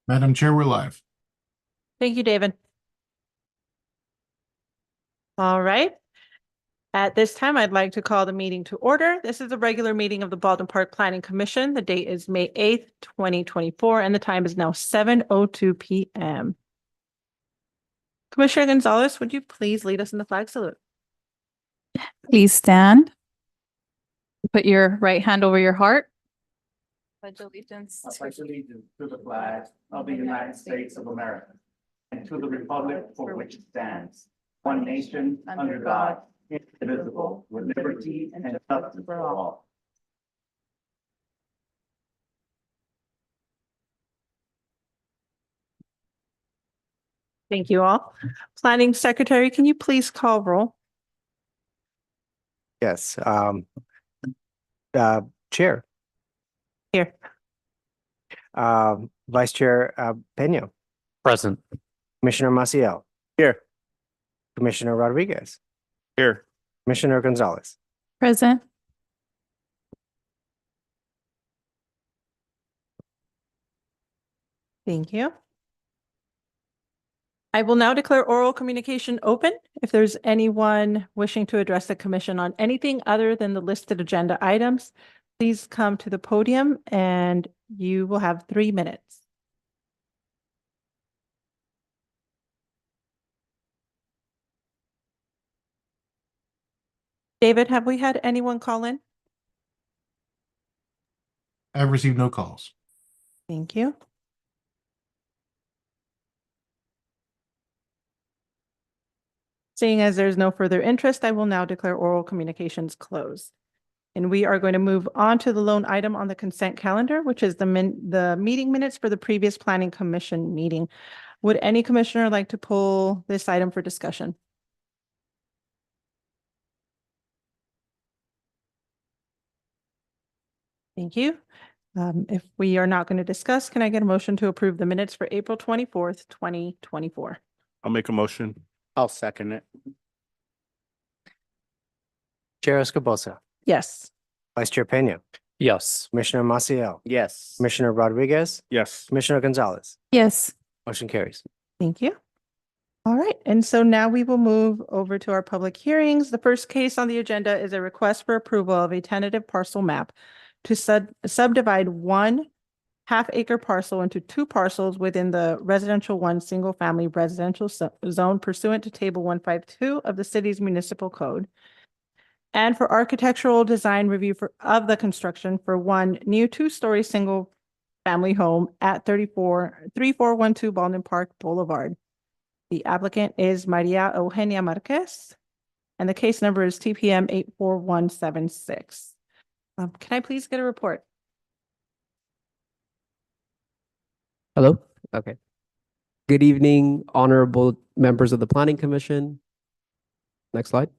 Madam Chair, we're live. Thank you, David. All right. At this time, I'd like to call the meeting to order. This is a regular meeting of the Baldwin Park Planning Commission. The date is May 8th, 2024, and the time is now 7:02 p.m. Commissioner Gonzalez, would you please lead us in the flag salute? Please stand. Put your right hand over your heart. Pledge allegiance. I pledge allegiance to the flag of the United States of America and to the republic for which it stands, one nation, under God, indivisible, with liberty and justice for all. Thank you all. Planning Secretary, can you please call roll? Yes. Chair. Here. Vice Chair Peña. Present. Commissioner Maciel. Here. Commissioner Rodriguez. Here. Commissioner Gonzalez. Present. Thank you. I will now declare oral communication open. If there's anyone wishing to address the commission on anything other than the listed agenda items, please come to the podium and you will have 3 minutes. David, have we had anyone call in? I've received no calls. Thank you. Seeing as there's no further interest, I will now declare oral communications closed. And we are going to move on to the lone item on the consent calendar, which is the meeting minutes for the previous Planning Commission meeting. Would any commissioner like to pull this item for discussion? Thank you. If we are not going to discuss, can I get a motion to approve the minutes for April 24th, 2024? I'll make a motion. I'll second it. Chair Escobosa. Yes. Vice Chair Peña. Yes. Commissioner Maciel. Yes. Commissioner Rodriguez. Yes. Commissioner Gonzalez. Yes. Motion carries. Thank you. All right, and so now we will move over to our public hearings. The first case on the agenda is a request for approval of a tentative parcel map to subdivide 1 half-acre parcel into 2 parcels within the residential 1 single-family residential zone pursuant to Table 152 of the city's municipal code, and for architectural design review of the construction for 1 new 2-story single-family home at 3412 Baldwin Park Boulevard. The applicant is Maria Eugenia Marquez, and the case number is TPM 84176. Can I please get a report? Hello. Okay. Good evening, honorable members of the Planning Commission. Next slide.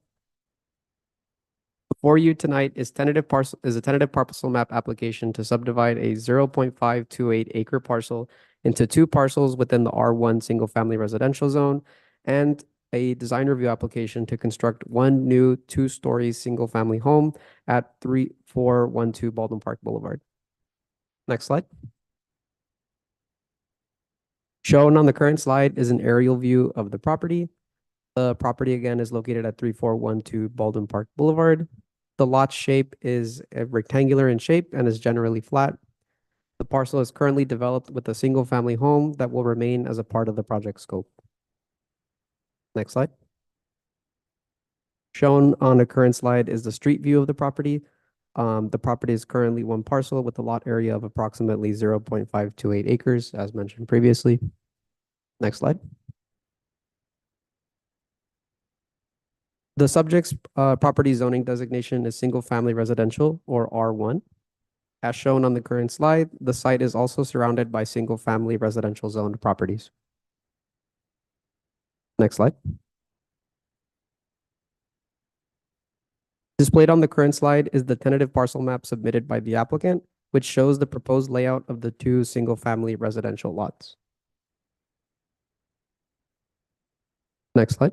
Before you tonight is a tentative parcel map application to subdivide a 0.528 acre parcel into 2 parcels within the R1 single family residential zone, and a design review application to construct 1 new 2-story single family home at 3412 Baldwin Park Boulevard. Next slide. Shown on the current slide is an aerial view of the property. The property again is located at 3412 Baldwin Park Boulevard. The lot shape is rectangular in shape and is generally flat. The parcel is currently developed with a single family home that will remain as a part of the project scope. Next slide. Shown on the current slide is the street view of the property. The property is currently 1 parcel with a lot area of approximately 0.528 acres, as mentioned previously. Next slide. The subject's property zoning designation is single family residential, or R1. As shown on the current slide, the site is also surrounded by single family residential zoned properties. Next slide. Displayed on the current slide is the tentative parcel map submitted by the applicant, which shows the proposed layout of the 2 single family residential lots. Next slide.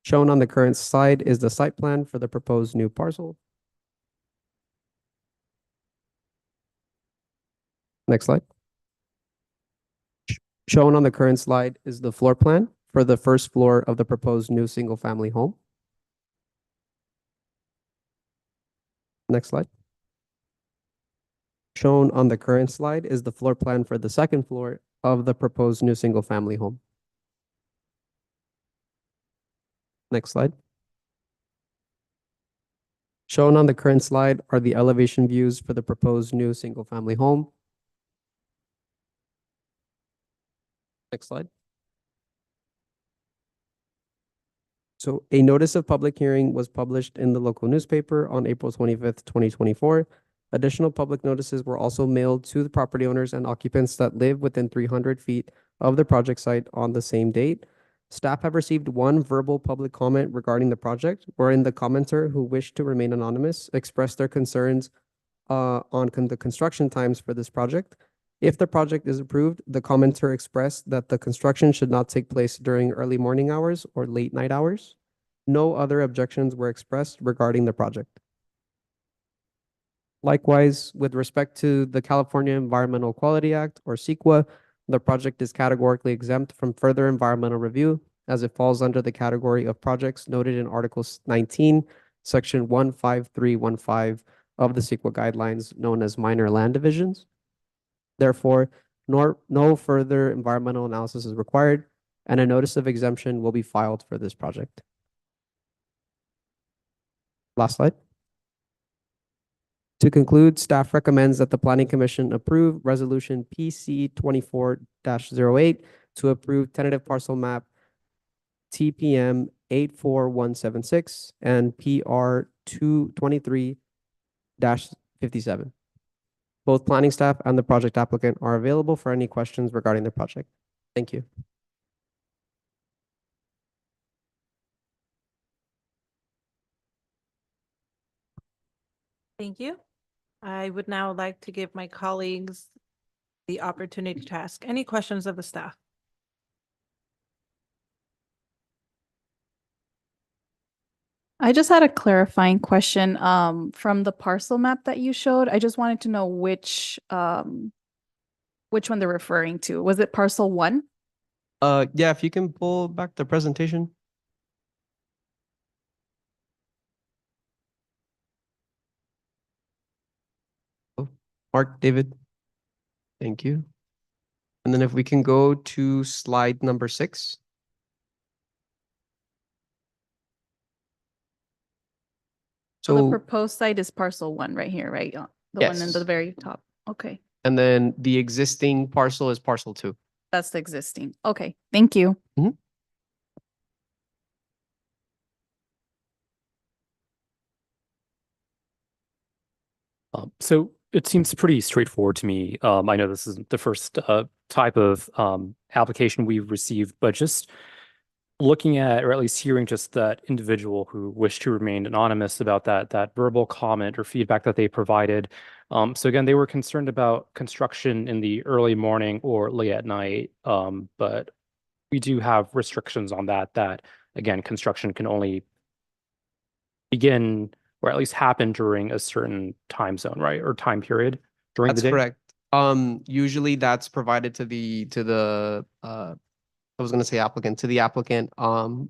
Shown on the current slide is the site plan for the proposed new parcel. Next slide. Shown on the current slide is the floor plan for the first floor of the proposed new single-family home. Next slide. Shown on the current slide is the floor plan for the second floor of the proposed new single-family home. Next slide. Shown on the current slide are the elevation views for the proposed new single-family home. Next slide. So a notice of public hearing was published in the local newspaper on April 25th, 2024. Additional public notices were also mailed to the property owners and occupants that live within 300 feet of the project site on the same date. Staff have received one verbal public comment regarding the project, wherein the commenter who wished to remain anonymous expressed their concerns on the construction times for this project. If the project is approved, the commenter expressed that the construction should not take place during early morning hours or late night hours. No other objections were expressed regarding the project. Likewise, with respect to the California Environmental Quality Act, or CEQA, the project is categorically exempt from further environmental review as it falls under the category of projects noted in Article 19, Section 15315 of the CEQA guidelines, known as minor land divisions. Therefore, no further environmental analysis is required, and a notice of exemption will be filed for this project. Last slide. To conclude, staff recommends that the Planning Commission approve Resolution PC 24-08 to approve tentative parcel map TPM 84176 and PR 223-57. Both planning staff and the project applicant are available for any questions regarding the project. Thank you. Thank you. I would now like to give my colleagues the opportunity to ask any questions of the staff. I just had a clarifying question from the parcel map that you showed. I just wanted to know which one they're referring to. Was it parcel 1? Yeah, if you can pull back the presentation. Oh, Mark, David. Thank you. And then if we can go to slide number 6. So the So, proposed site is parcel 1 right here, right? The one in Yes. the very top. Okay, and then the existing parcel is parcel 2. that's the existing. Okay, thank you. So it seems pretty straightforward to me. I know this isn't the first type of application we've received, but just looking at, or at least hearing just that individual who wished to remain anonymous about that verbal comment or feedback that they provided. So again, they were concerned about construction in the early morning or late at night, but we do have restrictions on that again, construction can only begin or at least happen during a certain time zone, right? Or time period during That's the day? correct. Usually that's provided to the I was going to say applicant, to the applicant.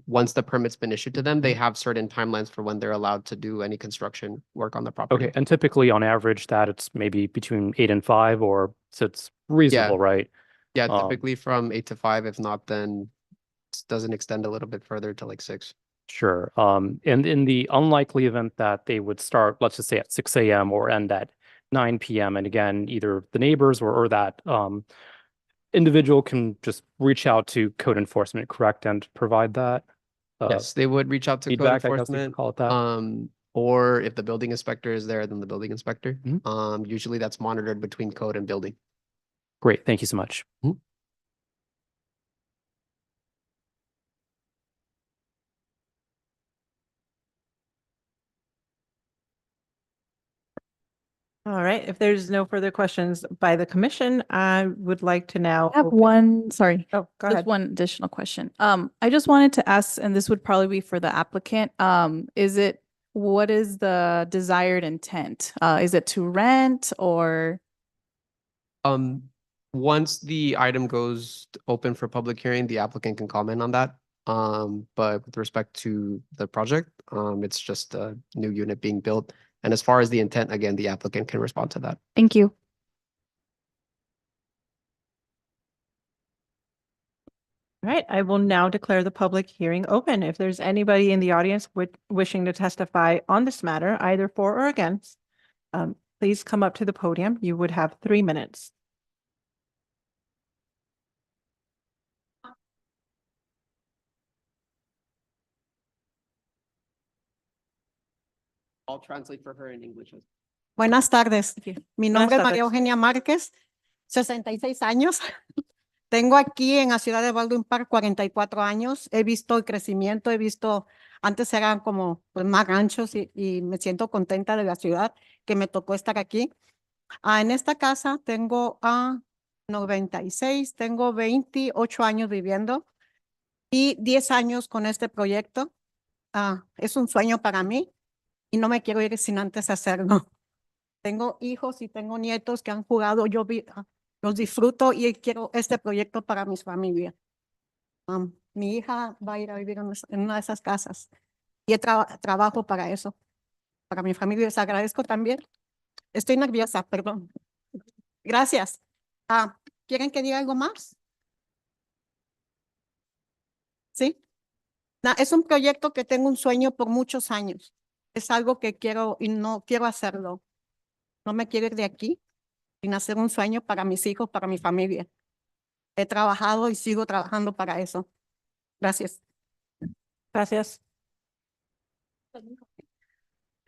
Once the permit's been issued to them, they have certain timelines for when they're allowed to do any construction work on the property. Okay, and typically on average that it's maybe between 8 and 5, or so it's reasonable, right? Yeah, Um, typically from 8 to 5. If not, then it doesn't extend a little bit further to like 6. Sure. And in the unlikely event that they would start, let's just say at 6 a.m. or end at 9 p.m. And again, either the neighbors or that individual can just reach out to code enforcement, correct, and provide that Yes, they would reach out to code feedback, I guess you could enforcement. call it that. Or if the building inspector is there, then the building inspector. Mhm. Usually that's monitored between code and building. Great, thank you so much. All right, if there's no further questions by the commission, I would like to now. I have open- one, sorry. Oh, go Just ahead. one additional question. I just wanted to ask, and this would probably be for the applicant, what is the desired intent? Is it to rent or? Once the item goes open for public hearing, the applicant can comment on that. But with respect to the project, it's just a new unit being built. And as far as the intent, again, the applicant can respond to that. Thank you. All right, I will now declare the public hearing open. If there's anybody in the audience wishing to testify on this matter, either for or against, please come up to the podium. You would have 3 minutes. I'll translate for her in English. Buenas tardes. Mi nombre es tardes. María Eugenia Márquez, 66 años. Tengo aquí en la ciudad de Baldwin Park 44 años. He visto el crecimiento, antes eran como pues, más ranchos y me siento contenta de la ciudad que me tocó estar aquí. En esta casa tengo 96, tengo 28 años viviendo y 10 años con este proyecto. Es un sueño para mí y no me quiero ir sin antes hacerlo. Tengo hijos y tengo nietos que han jugado, los disfruto y quiero este proyecto para mis familias. Mi hija va a ir a vivir en una de esas casas y trabajo para eso, para mi familia. Les agradezco también. Estoy nerviosa, perdón. Gracias. ¿Quieren que diga algo más? ¿Sí? Es un proyecto que tengo un sueño por muchos años. Es algo que quiero y no quiero hacerlo. No me quiero ir de aquí sin hacer un sueño para mis hijos, para mi familia. He trabajado y sigo trabajando para eso. Gracias. Gracias.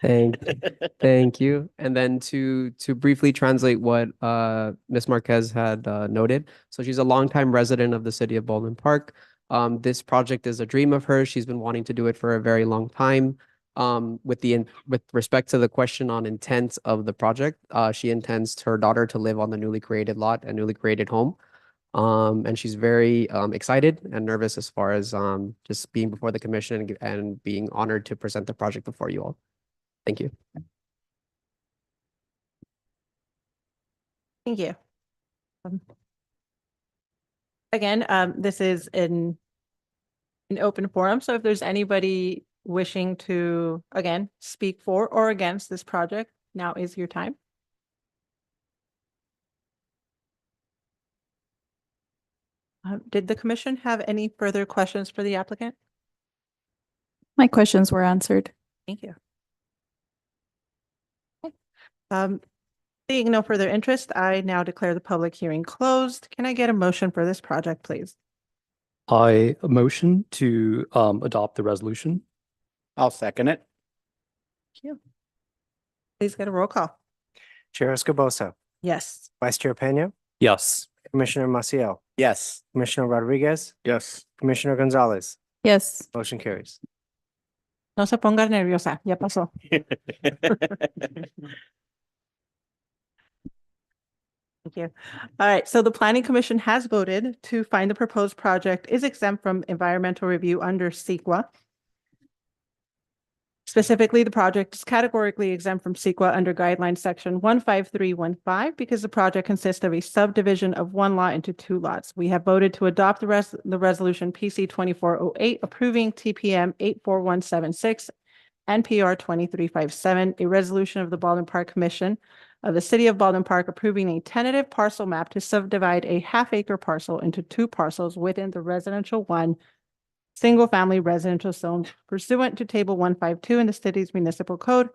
Thank you. And then to briefly translate what Ms. Marquez had noted. So she's a longtime resident of the city of Baldwin Park. This project is a dream of hers. She's been wanting to do it for a very long time. With respect to the question on intent of the project, she intends her daughter to live on the newly created lot and newly created home. And she's very excited and nervous as far as just being before the commission and being honored to present the project before you all. Thank you. Thank you. Again, this is an open forum, so if there's anybody wishing to, again, speak for or against this project, now is your time. Did the commission have any further questions for the applicant? My questions were answered. Thank you. Seeing no further interest, I now declare the public hearing closed. Can I get a motion for this project, please? I motion to adopt the resolution. I'll second it. Thank you. Please get a roll call. Chair Escobosa, Yes. Vice Chair Peña, Yes. Commissioner Maciel, Yes. Commissioner Rodriguez, Yes. Commissioner Gonzalez. Yes. Motion carries. No se ponga nerviosa, ya pasó. Thank you. All right, so the Planning Commission has voted to find the proposed project is exempt from environmental review under CEQA. Specifically, the project is categorically exempt from CEQA under guidelines section 15315 because the project consists of a subdivision of one lot into 2 lots. We have voted to adopt the resolution PC 2408 approving TPM 84176 and PR 2357, a resolution of the Baldwin Park Commission of the City of Baldwin Park approving a tentative parcel map to subdivide a half-acre parcel into 2 parcels within the residential 1 single-family residential zone pursuant to Table 152 in the city's municipal code,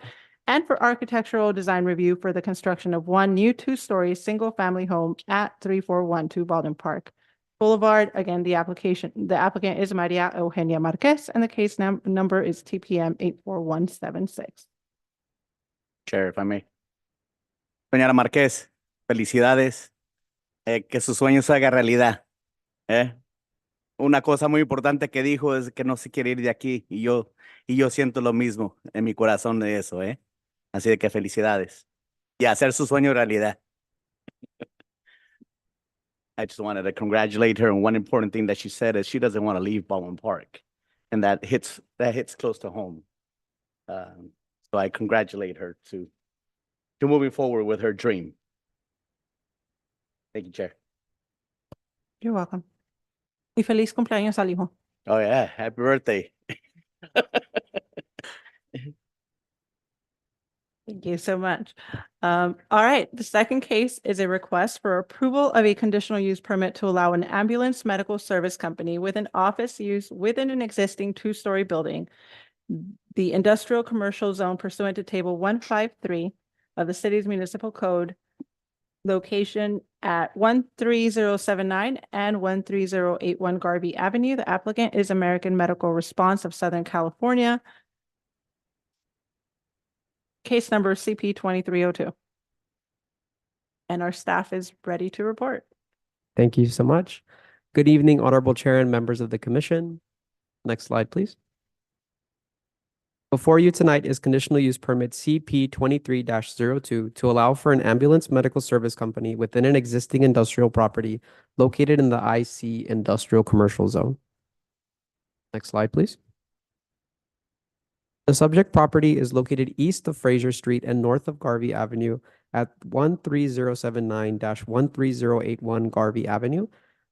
and for architectural design review for the construction of 1 new 2-story single-family home at 3412 Baldwin Park Boulevard. Again, the applicant is Maria Eugenia Marquez, and the case number is TPM 84176. Chair, if I may. Señora Marquez, felicidades. Que su sueño se haga realidad. Una cosa muy importante que dijo es que no se quiere ir de aquí y yo siento lo mismo en mi corazón de eso, Así de que felicidades. Y hacer su sueño realidad. I just wanted to congratulate her on one important thing that she said is she doesn't want to leave Baldwin Park. And that hits close to home. So I congratulate her to moving forward with her dream. Thank you, Chair. You're welcome. Y feliz cumpleaños al hijo. Oh, yeah. Happy birthday. Thank you so much. All right, the second case is a request for approval of a conditional use permit to allow an ambulance medical service company with an office use within an existing two-story building, the industrial commercial zone pursuant to table 153 of the city's municipal code, location at 13079 and 13081 Garvey Avenue. The applicant is American Medical Response of Southern California. Case number CP 2302. And our staff is ready to report. Thank you so much. Good evening, Honorable Chair and members of the Commission. Next slide, please. Before you tonight is conditional use permit CP 23-02 to allow for an ambulance medical service company within an existing industrial property located in the IC Industrial Commercial Zone. Next slide, please. The subject property is located east of Fraser Street and north of Garvey Avenue at 13079-13081 Garvey Avenue.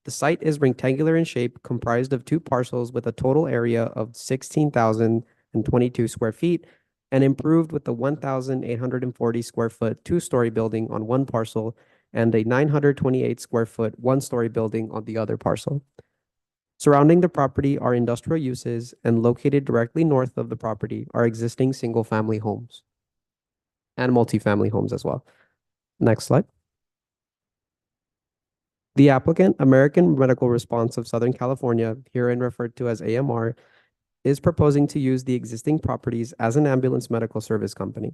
The site is rectangular in shape, comprised of two parcels with a total area of 16,022 square feet and improved with the 1,840 square foot two-story building on one parcel and a 928 square foot one-story building on the other parcel. Surrounding the property are industrial uses, and located directly north of the property are existing single-family homes and multifamily homes as well. Next slide. The applicant, American Medical Response of Southern California, herein referred to as AMR, is proposing to use the existing properties as an ambulance medical service company.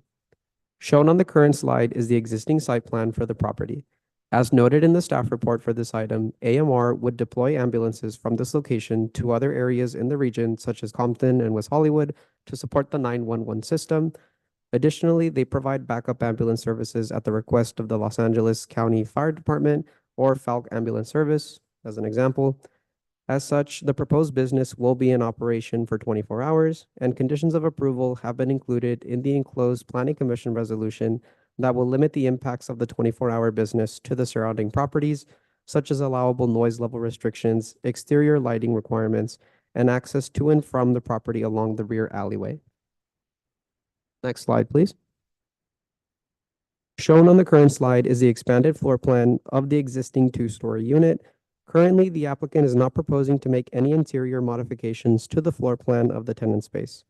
Shown on the current slide is the existing site plan for the property. As noted in the staff report for this item, AMR would deploy ambulances from this location to other areas in the region, such as Compton and West Hollywood, to support the 911 system. Additionally, they provide backup ambulance services at the request of the Los Angeles County Fire Department or Falck Ambulance Service, as an example. As such, the proposed business will be in operation for 24 hours, and conditions of approval have been included in the enclosed Planning Commission resolution that will limit the impacts of the 24-hour business to the surrounding properties, such as allowable noise level restrictions, exterior lighting requirements, and access to and from the property along the rear alleyway. Next slide, please. Shown on the current slide is the expanded floor plan of the existing two-story unit. Currently, the applicant is not proposing to make any interior modifications to the floor plan of the tenant space.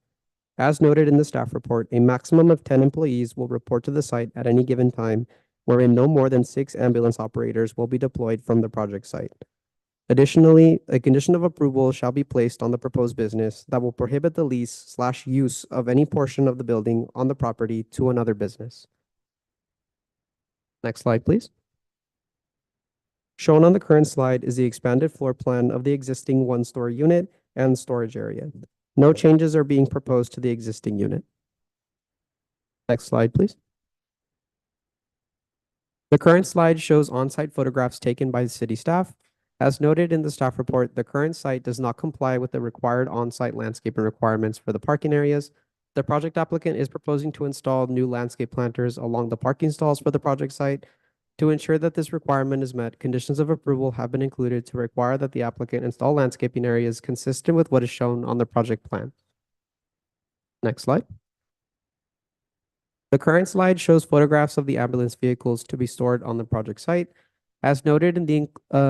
As noted in the staff report, a maximum of 10 employees will report to the site at any given time, wherein no more than 6 ambulance operators will be deployed from the project site. Additionally, a condition of approval shall be placed on the proposed business that will prohibit the lease/use of any portion of the building on the property to another business. Next slide, please. Shown on the current slide is the expanded floor plan of the existing one-story unit and storage area. No changes are being proposed to the existing unit. Next slide, please. The current slide shows on-site photographs taken by the city staff. As noted in the staff report, the current site does not comply with the required on-site landscaping requirements for the parking areas. The project applicant is proposing to install new landscape planters along the parking stalls for the project site. To ensure that this requirement is met, conditions of approval have been included to require that the applicant install landscaping areas consistent with what is shown on the project plan. Next slide. The current slide shows photographs of the ambulance vehicles to be stored on the project site. As noted in the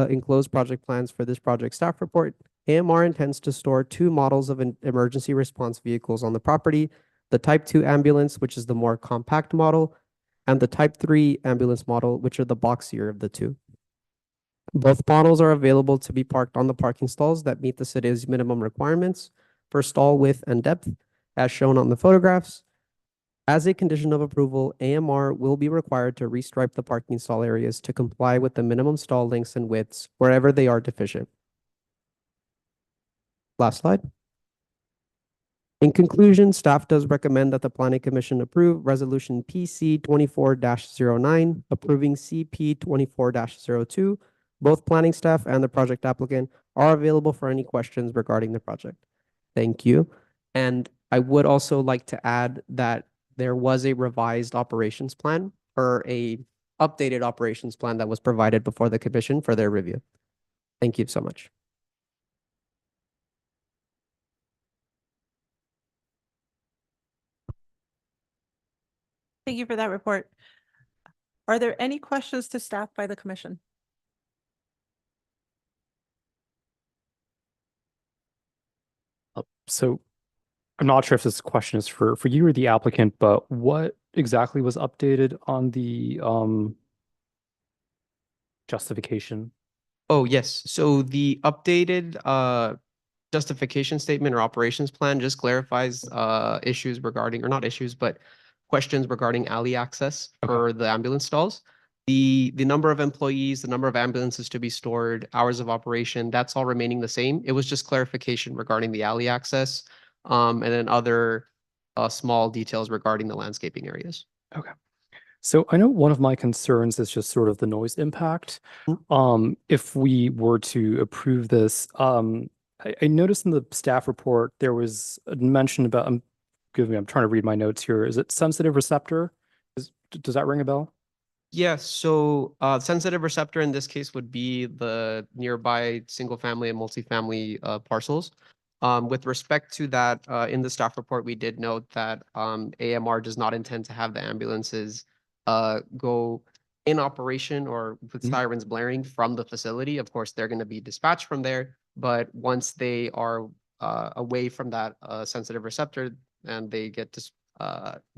enclosed project plans for this project staff report, AMR intends to store 2 models of emergency response vehicles on the property, the Type 2 ambulance, which is the more compact model, and the Type 3 ambulance model, which are the boxier of the two. Both models are available to be parked on the parking stalls that meet the city's minimum requirements for stall width and depth, as shown on the photographs. As a condition of approval, AMR will be required to restripe the parking stall areas to comply with the minimum stall lengths and widths wherever they are deficient. Last slide. In conclusion, staff does recommend that the Planning Commission approve Resolution PC 24-09, approving CP 24-02. Both planning staff and the project applicant are available for any questions regarding the project. Thank you. And I would also like to add that there was a revised operations plan or a updated operations plan that was provided before the commission for their review. Thank you so much. Thank you for that report. Are there any questions to staff by the commission? So I'm not sure if this question is for you or the applicant, but what exactly was updated on the justification? Oh, yes. So the updated justification statement or operations plan just clarifies issues regarding, or not issues, but questions regarding alley access Okay. for the ambulance stalls. The number of employees, the number of ambulances to be stored, hours of operation, that's all remaining the same. It was just clarification regarding the alley access, and then other small details regarding the landscaping areas. So I know one of my concerns is just sort of the noise impact. If we were to approve this, I noticed in the staff report, there was a mention about, I'm trying to read my notes here. Is it sensitive receptor? Does that ring a bell? Yes, so sensitive receptor in this case would be the nearby single family and multifamily parcels. With respect to that, in the staff report, we did note that AMR does not intend to have the ambulances go in operation or with sirens blaring from the facility. Of course, they're going to be dispatched from there, but once they are away from that sensitive receptor and they get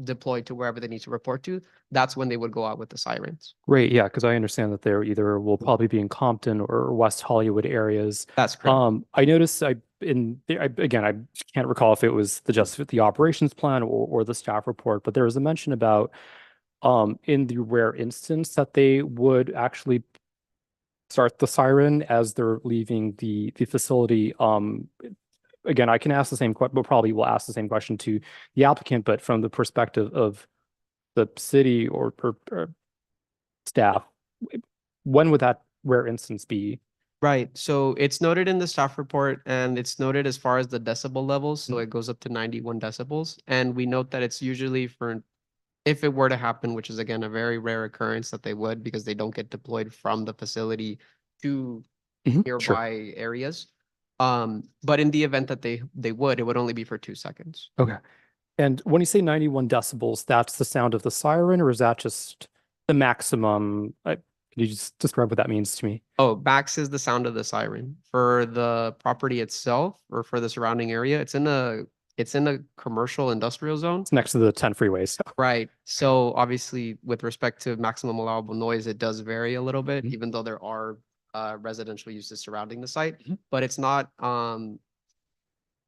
deployed to wherever they need to report to, that's when they would go out with the sirens. Great, yeah, because I understand that they're either will probably be in Compton or West Hollywood areas. That's correct. I noticed again, I can't recall if it was the operations plan or the staff report, but there was a mention about in the rare instance that they would actually start the siren as they're leaving the facility. Again, I can ask the same question, but probably will ask the same question to the applicant, but from the perspective of the city or staff, when would that rare instance be? Right. So it's noted in the staff report and it's noted as far as the decibel levels. So it goes up to 91 decibels. And we note that it's usually for, if it were to happen, which is again, a very rare occurrence that they would, because they don't get deployed from the facility to Sure. nearby areas. But in the event that they would, it would only be for 2 seconds. Okay. And when you say 91 decibels, that's the sound of the siren, or is that just the maximum? Can you just describe what that means to me? Oh, max is the sound of the siren. For the property itself or for the surrounding area, it's in a commercial industrial zone. It's next to the 10 freeways. Right. So obviously with respect to maximum allowable noise, it does vary a little bit, Mhm. even though there are residential uses surrounding the site, but it's not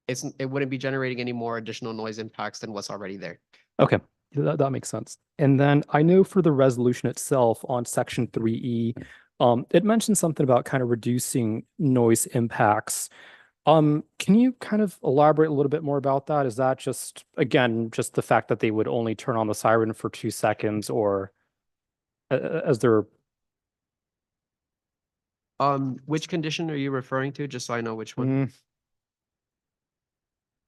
it wouldn't be generating any more additional noise impacts than what's already there. Okay, that makes sense. And then I know for the resolution itself on section 3E, it mentioned something about kind of reducing noise impacts. Can you kind of elaborate a little bit more about that? Is that just, again, just the fact that they would only turn on the siren for 2 seconds, or as they're Which condition are you referring to? Just so I know which one.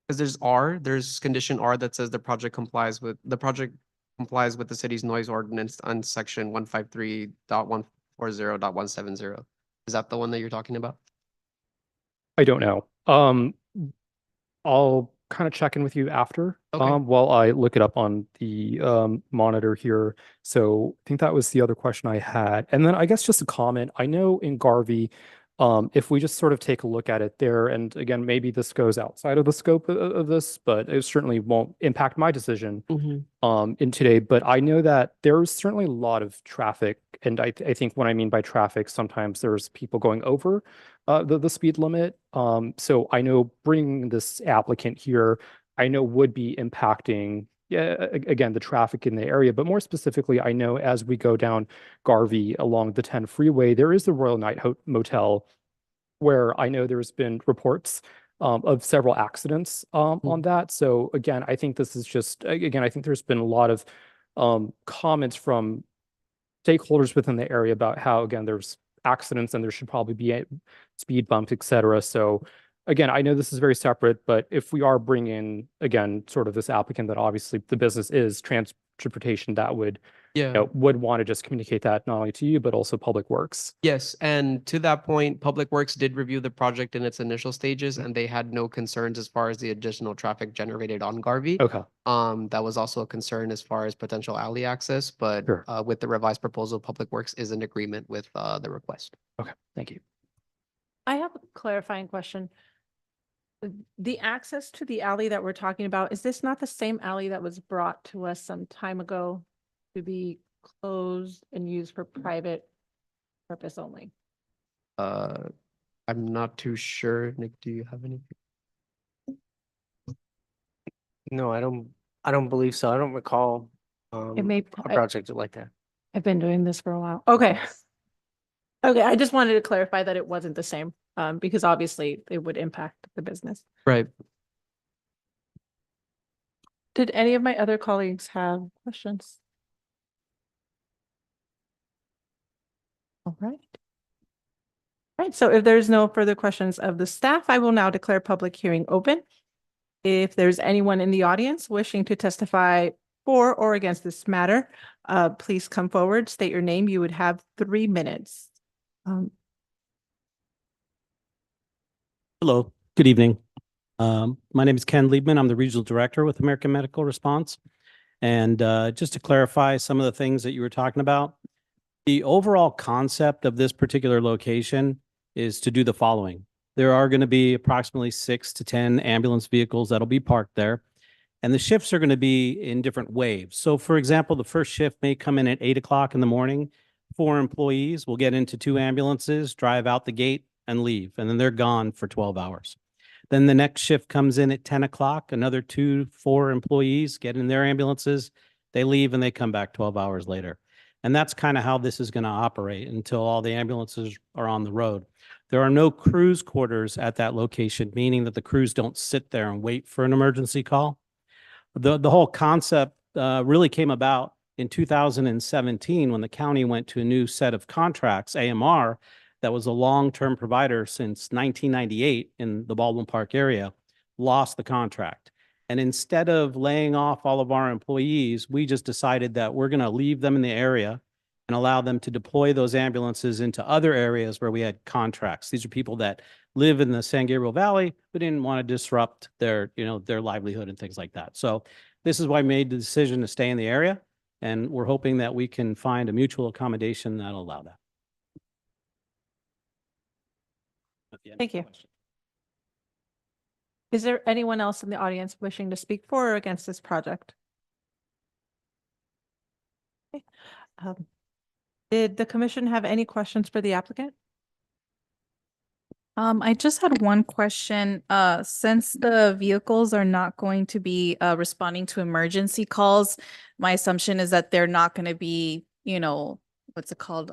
Because there's condition R that says the project complies with the city's noise ordinance on section 153.140.170. Is that the one that you're talking about? I don't know. I'll kind of check in with you after, Okay. while I look it up on the monitor here. So I think that was the other question I had. And then I guess just a comment. I know in Garvey, if we just sort of take a look at it there, and again, maybe this goes outside of the scope of this, but it certainly won't impact my decision in today. But I know that there's certainly a lot of traffic, and I think what I mean by traffic, sometimes there's people going over the speed limit. So I know bringing this applicant here, I know would be impacting, again, the traffic in the area, but more specifically, I know as we go down Garvey along the 10 freeway, there is the Royal Night Motel, where I know there's been reports of several accidents on that. So again, I think this is just, again, I think there's been a lot of comments from stakeholders within the area about how, again, there's accidents and there should probably be speed bumps, et cetera. So again, I know this is very separate, but if we are bringing, again, sort of this applicant that obviously the business is transportation, that would Yeah. would want to just communicate that not only to you, but also Public Works. Yes, and to that point, Public Works did review the project in its initial stages, and they had no concerns as far as the additional traffic generated on Garvey. Okay. That was also a concern as far as potential alley access, but Sure. with the revised proposal, Public Works is in agreement with the request. Okay. Thank you. I have a clarifying question. The access to the alley that we're talking about, is this not the same alley that was brought to us some time ago to be closed and used for private purpose only? I'm not too sure. Nick, do you have any? No, I don't believe so. I don't recall It may, a project like that. I've been doing this for a while. Okay. Okay, I just wanted to clarify that it wasn't the same, because obviously it would impact the business. Right. Did any of my other colleagues have questions? All right. All right, so if there's no further questions of the staff, I will now declare public hearing open. If there's anyone in the audience wishing to testify for or against this matter, please come forward, state your name. You would have 3 minutes. Hello, good evening. My name is Ken Liebman. I'm the Regional Director with American Medical Response. And just to clarify some of the things that you were talking about, the overall concept of this particular location is to do the following. There are going to be approximately 6 to 10 ambulance vehicles that'll be parked there. And the shifts are going to be in different waves. So for example, the first shift may come in at 8 o'clock in the morning. 4 employees will get into 2 ambulances, drive out the gate and leave. And then they're gone for 12 hours. Then the next shift comes in at 10 o'clock. Another 4 employees get in their ambulances. They leave and they come back 12 hours later. And that's kind of how this is going to operate until all the ambulances are on the road. There are no crews quarters at that location, meaning that the crews don't sit there and wait for an emergency call. The whole concept really came about in 2017 when the county went to a new set of contracts, AMR, that was a long-term provider since 1998 in the Baldwin Park area, lost the contract. And instead of laying off all of our employees, we just decided that we're going to leave them in the area and allow them to deploy those ambulances into other areas where we had contracts. These are people that live in the San Gabriel Valley, but didn't want to disrupt their, their livelihood and things like that. So this is why we made the decision to stay in the area. And we're hoping that we can find a mutual accommodation that'll allow that. Thank you. Is there anyone else in the audience wishing to speak for or against this project? Okay. Did the commission have any questions for the applicant? I just had one question. Since the vehicles are not going to be responding to emergency calls, my assumption is that they're not going to be, what's it called?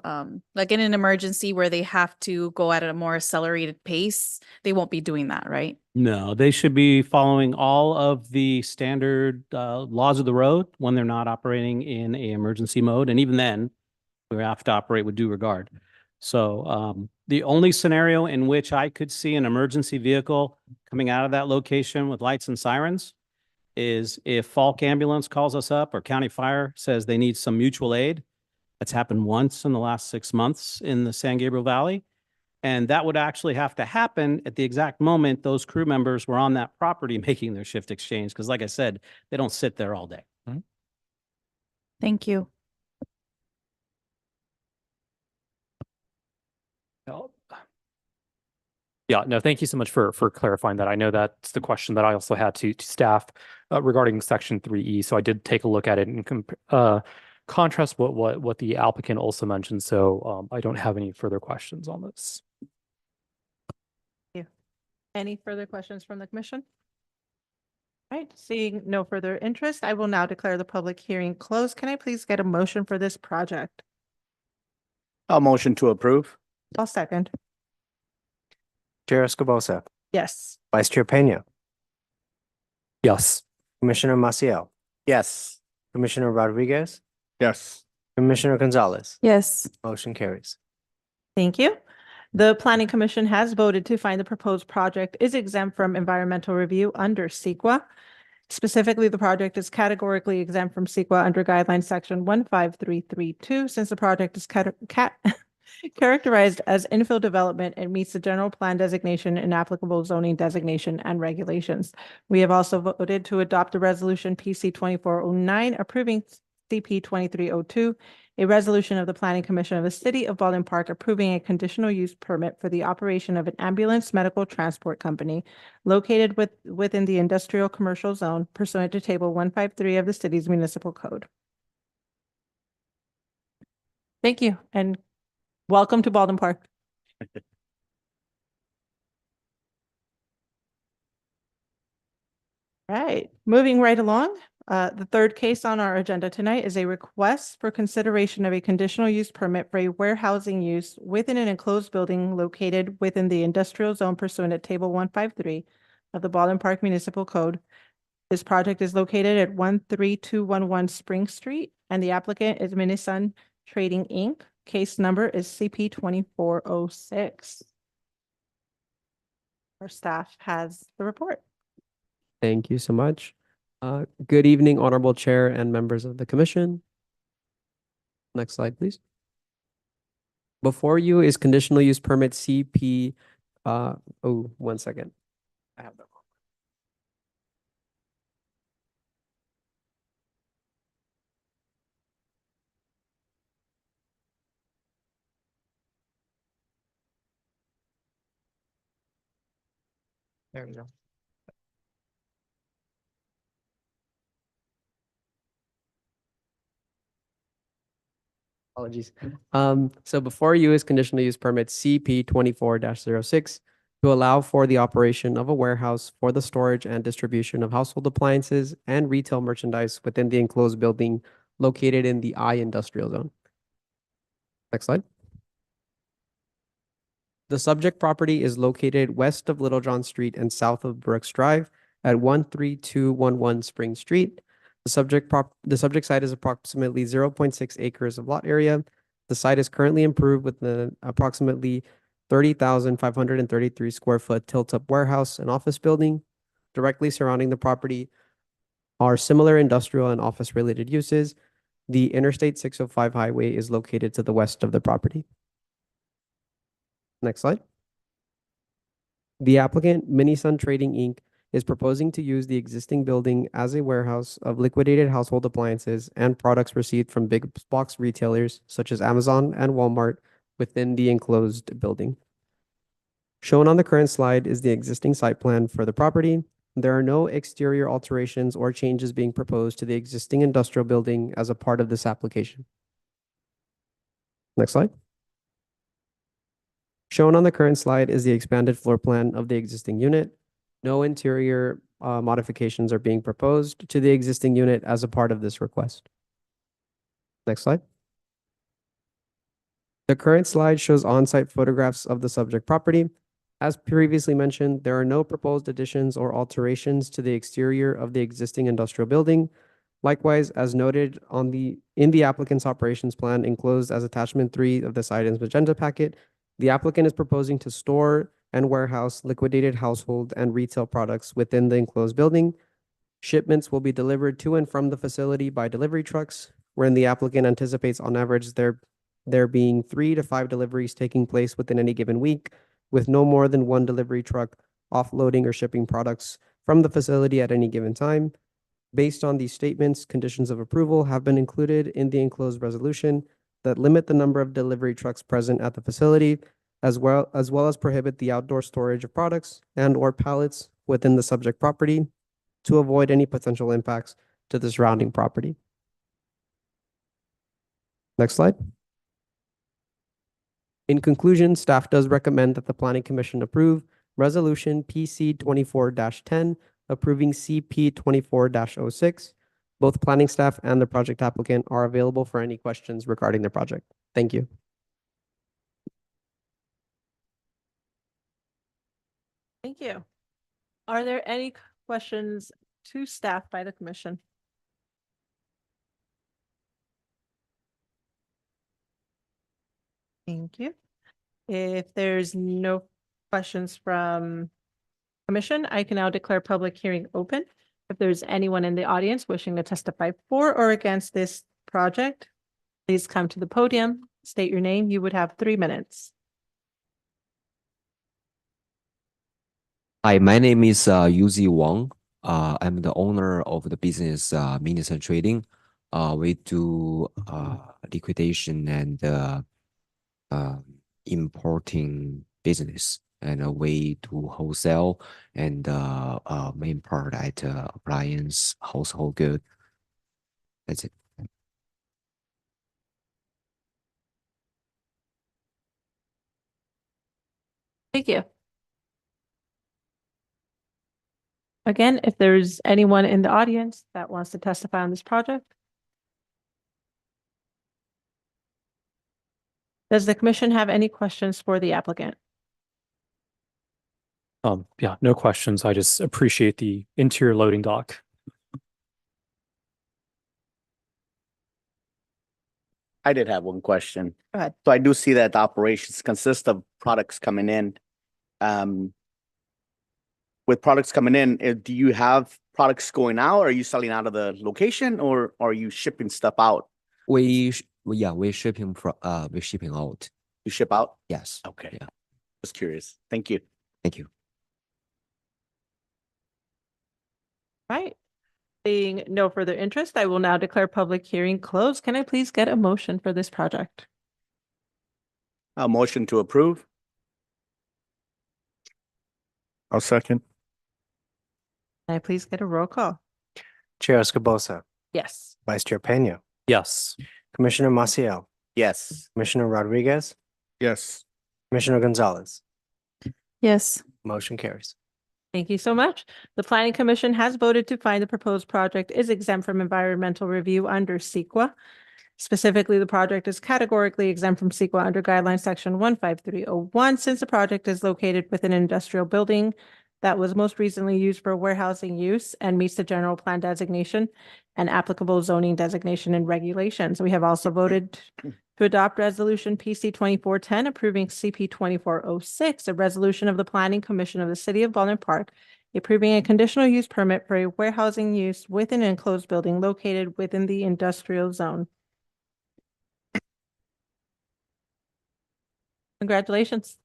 Like in an emergency where they have to go at a more accelerated pace. They won't be doing that, right? No, they should be following all of the standard laws of the road when they're not operating in a emergency mode. And even then, we have to operate with due regard. So the only scenario in which I could see an emergency vehicle coming out of that location with lights and sirens is if Falk Ambulance calls us up or County Fire says they need some mutual aid. That's happened once in the last 6 months in the San Gabriel Valley. And that would actually have to happen at the exact moment those crew members were on that property making their shift exchange. Because like I said, they don't sit there all day. Thank you. Yeah, no, thank you so much for clarifying that. I know that's the question that I also had to staff regarding section 3E. So I did take a look at it and contrast what the applicant also mentioned. So I don't have any further questions on this. Any further questions from the commission? All right, seeing no further interest, I will now declare the public hearing closed. Can I please get a motion for this project? I'll motion to approve. I'll second. Chair Escobosa, Yes. Vice Chair Peña, Yes. Commissioner Maciel, Yes. Commissioner Rodriguez, Yes. Commissioner Gonzalez. Yes. Motion carries. Thank you. The Planning Commission has voted to find the proposed project is exempt from environmental review under CEQA. Specifically, the project is categorically exempt from CEQA under guideline section 15332, since the project is characterized as infill development and meets the general plan designation and applicable zoning designation and regulations. We have also voted to adopt a resolution PC 2409 approving CP 2302, a resolution of the Planning Commission of the City of Baldwin Park approving a conditional use permit for the operation of an ambulance medical transport company located within the industrial commercial zone pursuant to Table 153 of the city's municipal code. Thank you, and welcome to Baldwin Park. Right, moving right along. The third case on our agenda tonight is a request for consideration of a conditional use permit for a warehousing use within an enclosed building located within the industrial zone pursuant to Table 153 of the Baldwin Park Municipal Code. This project is located at 13211 Spring Street, and the applicant is Minisun Trading, Inc. Case number is CP 2406. Our staff has the report. Thank you so much. Good evening, Honorable Chair and members of the commission. Next slide, please. Before you is conditional use permit CP, one second. I have that wrong. There we go. Apologies. So before you is conditional use permit CP 24-06 to allow for the operation of a warehouse for the storage and distribution of household appliances and retail merchandise within the enclosed building located in the I industrial zone. Next slide. The subject property is located west of Little John Street and south of Brooks Drive at 13211 Spring Street. The subject site is approximately 0.6 acres of lot area. The site is currently improved with an approximately 30,533 square foot tilt-up warehouse and office building. Directly surrounding the property are similar industrial and office related uses. The Interstate 605 highway is located to the west of the property. Next slide. The applicant, Minisun Trading, Inc., is proposing to use the existing building as a warehouse of liquidated household appliances and products received from big box retailers such as Amazon and Walmart within the enclosed building. Shown on the current slide is the existing site plan for the property. There are no exterior alterations or changes being proposed to the existing industrial building as a part of this application. Next slide. Shown on the current slide is the expanded floor plan of the existing unit. No interior modifications are being proposed to the existing unit as a part of this request. Next slide. The current slide shows on-site photographs of the subject property. As previously mentioned, there are no proposed additions or alterations to the exterior of the existing industrial building. Likewise, as noted in the applicant's operations plan enclosed as attachment 3 of this item's agenda packet, the applicant is proposing to store and warehouse liquidated household and retail products within the enclosed building. Shipments will be delivered to and from the facility by delivery trucks, wherein the applicant anticipates on average there being 3 to 5 deliveries taking place within any given week, with no more than 1 delivery truck offloading or shipping products from the facility at any given time. Based on these statements, conditions of approval have been included in the enclosed resolution that limit the number of delivery trucks present at the facility, as well as prohibit the outdoor storage of products and or pallets within the subject property to avoid any potential impacts to the surrounding property. Next slide. In conclusion, staff does recommend that the Planning Commission approve Resolution PC 24-10 approving CP 24-06. Both planning staff and the project applicant are available for any questions regarding the project. Thank you. Thank you. Are there any questions to staff by the commission? Thank you. If there's no questions from commission, I can now declare public hearing open. If there's anyone in the audience wishing to testify for or against this project, please come to the podium, state your name. You would have 3 minutes. Hi, my name is Yuzi Wang. I'm the owner of the business Minister Trading. We do liquidation and importing business, and we do wholesale and main part at appliance, household good. That's it. Thank you. Again, if there's anyone in the audience that wants to testify on this project. Does the commission have any questions for the applicant? Yeah, no questions. I just appreciate the interior loading dock. I did have one question. Go ahead. So I do see that the operations consist of products coming in. With products coming in, do you have products going out? Are you selling out of the location, or are you shipping stuff out? We're shipping out. You ship out? Yes. Okay. Yeah. Just curious. Thank you. Thank you. Right. Seeing no further interest, I will now declare public hearing closed. Can I please get a motion for this project? A motion to approve? I'll second. Can I please get a roll call? Chair Escobosa, Yes. Vice Chair Peña, Yes. Commissioner Maciel, Yes. Commissioner Rodriguez, Yes. Commissioner Gonzalez. Yes. Motion carries. Thank you so much. The Planning Commission has voted to find the proposed project is exempt from environmental review under CEQA. Specifically, the project is categorically exempt from CEQA under guideline section 15301 since the project is located within an industrial building that was most recently used for warehousing use and meets the general plan designation and applicable zoning designation and regulations. We have also voted to adopt resolution PC 2410 approving CP 2406, a resolution of the Planning Commission of the City of Baldwin Park approving a conditional use permit for a warehousing use within an enclosed building located within the industrial zone. Congratulations.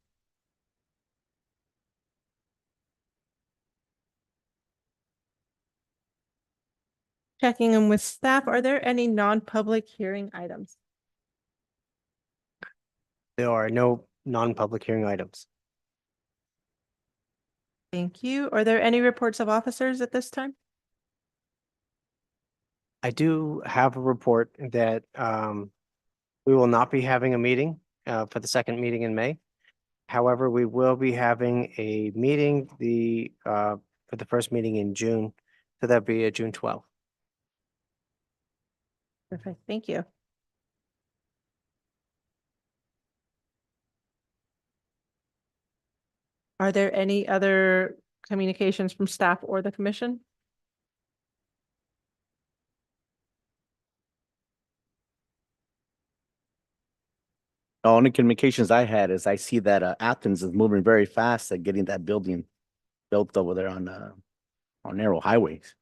Checking in with staff, are there any non-public hearing items? There are no non-public hearing items. Thank you. Are there any reports of officers at this time? I do have a report that we will not be having a meeting for the second meeting in May. However, we will be having a meeting for the first meeting in June. So that'd be June 12th. Perfect. Thank you. Are there any other communications from staff or the commission? The only communications I had is I see that Athens is moving very fast at getting that building built over there on narrow highways.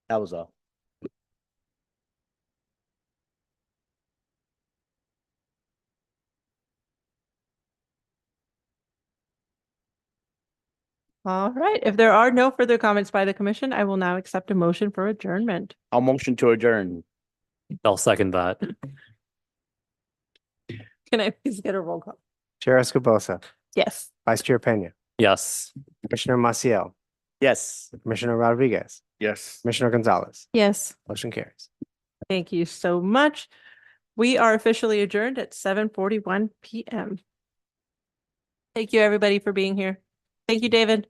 That was all. All right. If there are no further comments by the commission, I will now accept a motion for adjournment. I'll motion to adjourn. I'll second that. Can I please get a roll call? Chair Escobosa, Yes. Vice Chair Peña, Yes. Commissioner Maciel, Yes. Commissioner Rodriguez, Yes. Commissioner Gonzalez. Yes. Motion carries. Thank you so much. We are officially adjourned at 7:41 p.m. Thank you, everybody, for being here. Thank you, David.